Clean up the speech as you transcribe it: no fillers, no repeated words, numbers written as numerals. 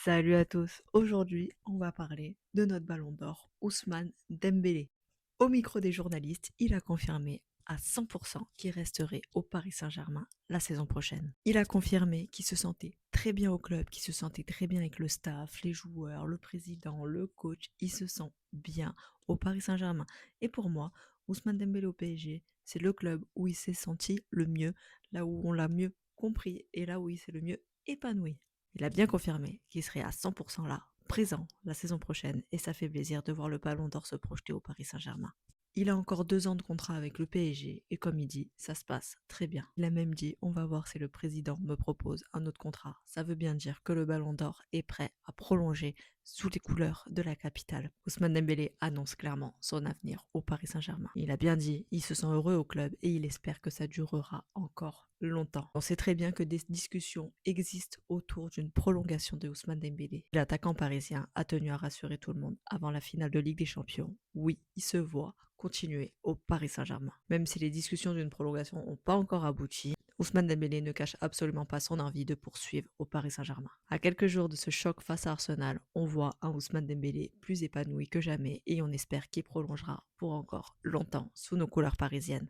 Salut à tous. Aujourd'hui, on va parler de notre ballon d'or, Ousmane Dembélé. Au micro des journalistes, il a confirmé à 100% qu'il resterait au Paris Saint-Germain la saison prochaine. Il a confirmé qu'il se sentait très bien au club, qu'il se sentait très bien avec le staff, les joueurs, le président, le coach. Il se sent bien au Paris Saint-Germain. Et pour moi, Ousmane Dembélé au PSG, c'est le club où il s'est senti le mieux, là où on l'a mieux compris et là où il s'est le mieux épanoui. Il a bien confirmé qu'il serait à 100% là, présent, la saison prochaine, et ça fait plaisir de voir le Ballon d'Or se projeter au Paris Saint-Germain. Il a encore 2 ans de contrat avec le PSG, et comme il dit, ça se passe très bien. Il a même dit, on va voir si le président me propose un autre contrat. Ça veut bien dire que le Ballon d'Or est prêt à prolonger sous les couleurs de la capitale. Ousmane Dembélé annonce clairement son avenir au Paris Saint-Germain. Il a bien dit, il se sent heureux au club et il espère que ça durera encore longtemps. On sait très bien que des discussions existent autour d'une prolongation de Ousmane Dembélé. L'attaquant parisien a tenu à rassurer tout le monde avant la finale de Ligue des Champions. Oui, il se voit continuer au Paris Saint-Germain. Même si les discussions d'une prolongation n'ont pas encore abouti, Ousmane Dembélé ne cache absolument pas son envie de poursuivre au Paris Saint-Germain. À quelques jours de ce choc face à Arsenal, on voit un Ousmane Dembélé plus épanoui que jamais et on espère qu'il prolongera pour encore longtemps sous nos couleurs parisiennes.